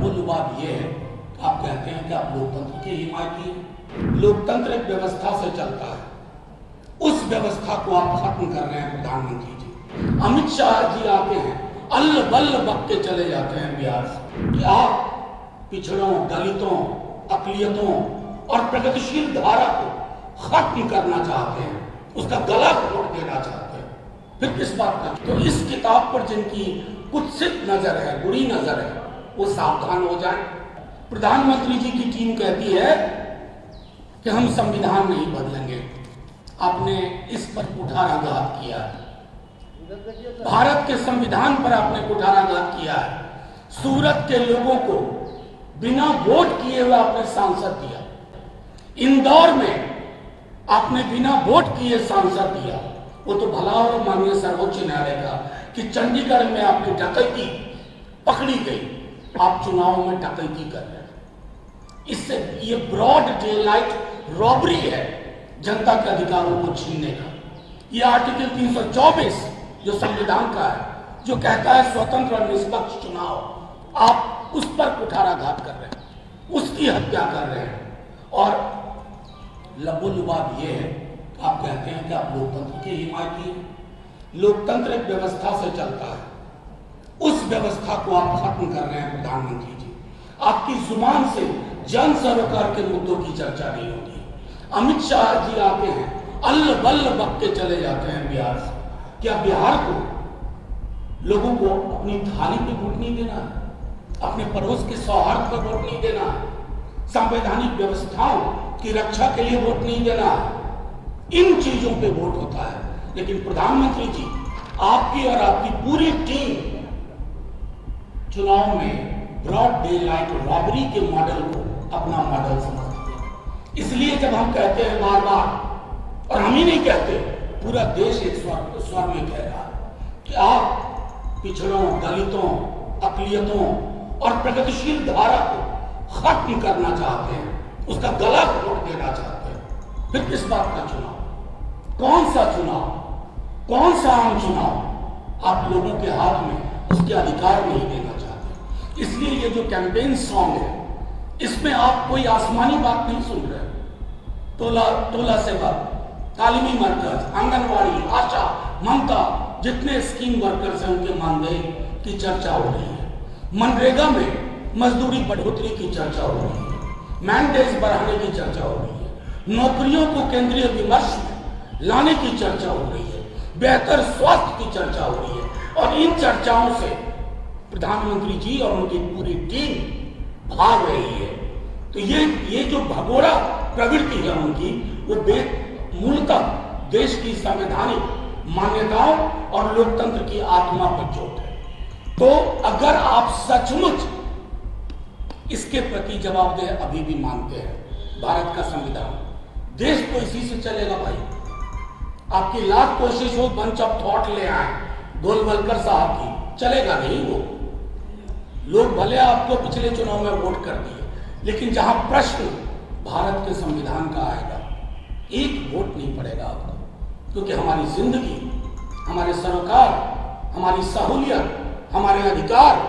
लबोलुबाद ये है कि आप कहते हैं कि आप लोकतंत्र के हिमायती हैं। लोकतंत्र एक व्यवस्था से चलता है, उस व्यवस्था को आप खत्म कर रहे हैं प्रधानमंत्री जी। अमित शाह जी आते हैं, अल्ल बल्ल बक के चले जाते हैं बिहार से कि आप पिछड़ों, दलितों, अकलियतों और प्रगतिशील धारा को खत्म करना चाहते हैं, उसका गला घोट देना चाहते हैं। फिर किस बात का? तो इस किताब पर जिनकी कुत्सित नजर है, बुरी नजर है, वो सावधान हो जाए। प्रधानमंत्री जी की टीम कहती है कि हम संविधान नहीं बदलेंगे। आपने इस पर कुठाराघात किया है, भारत के संविधान पर आपने कुठाराघात किया है। सूरत के लोगों को बिना वोट किए हुए आपने सांसद दिया, इंदौर में आपने बिना वोट किए सांसद दिया। वो तो भला हो माननीय सर्वोच्च न्यायालय का कि चंडीगढ़ में आपकी डकैती पकड़ी गई, आप चुनाव में डकैती कर रहे हैं। इससे ये ब्रॉड डे लाइट रॉबरी है जनता के अधिकारों को छीनने का। ये आर्टिकल 324 जो संविधान का है, जो कहता है स्वतंत्र और निष्पक्ष चुनाव, आप उस पर कुठाराघात कर रहे हैं, उसकी हत्या कर रहे हैं। और लबोलुबाद ये है कि आप कहते हैं कि आप लोकतंत्र के हिमायती हैं। लोकतंत्र एक व्यवस्था से चलता है, उस व्यवस्था को आप खत्म कर रहे हैं प्रधानमंत्री जी। आपकी जुबान से जन सरोकार के मुद्दों की चर्चा नहीं होती। अमित शाह जी आते हैं, अल्ल बल्ल बक के चले जाते हैं बिहार से। क्या बिहार को लोगों को अपनी थाली पे वोट नहीं देना है, अपने पड़ोस के सौहार्द पर वोट नहीं देना है, संवैधानिक व्यवस्थाओं की रक्षा के लिए वोट नहीं देना है? इन चीजों पे वोट होता है। लेकिन प्रधानमंत्री जी, आपकी और आपकी पूरी टीम चुनाव में ब्रॉड डे लाइट रॉबरी के मॉडल को अपना मॉडल समझती है। इसलिए जब हम कहते हैं बार बार, और हम ही नहीं कहते, पूरा देश एक स्वर में कह रहा है कि आप पिछड़ों, दलितों, अकलियतों और प्रगतिशील धारा को खत्म करना चाहते हैं, उसका गला घोट देना चाहते हैं। फिर किस बात का चुनाव? कौन सा चुनाव? कौन सा आम चुनाव? आप लोगों के हाथ में उसके अधिकार नहीं देना चाहते। इसलिए ये जो कैंपेन सॉन्ग है, इसमें आप कोई आसमानी बात नहीं सुन रहे। टोला सेवा, तालीमी मरकज, आंगनवाड़ी, आशा, ममता, जितने स्कीम वर्कर्स हैं उनके मानदेय की चर्चा हो रही है। मनरेगा में मजदूरी बढ़ोतरी की चर्चा हो रही है, मैंडेज बढ़ाने की चर्चा हो रही है, नौकरियों को केंद्रीय विमर्श में लाने की चर्चा हो रही है, बेहतर स्वास्थ्य की चर्चा हो रही है। और इन चर्चाओं से प्रधानमंत्री जी और उनकी पूरी टीम भाग रही है। तो ये जो भगोड़ा प्रवृत्ति है उनकी, वो मूलतः देश की संवैधानिक मान्यताओं और लोकतंत्र की आत्मा पर चोट है। तो अगर आप सचमुच इसके प्रति जवाबदेह अभी भी मानते हैं, भारत का संविधान, देश तो इसी से चलेगा भाई। आपकी लाख कोशिश हो बंच ऑफ थॉट ले आए गोलवलकर साहब की, चलेगा नहीं वो। लोग भले आपको पिछले चुनाव में वोट कर दिए, लेकिन जहां प्रश्न भारत के संविधान का आएगा, एक वोट नहीं पड़ेगा आपको। क्योंकि हमारी जिंदगी, हमारे सरोकार, हमारी सहूलियत, हमारे अधिकार,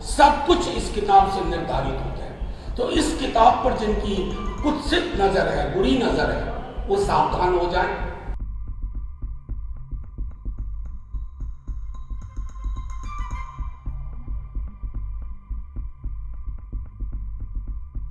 सब कुछ इस किताब से निर्धारित होते हैं। तो इस किताब पर जिनकी कुत्सित नजर है, बुरी नजर है, वो सावधान हो जाए।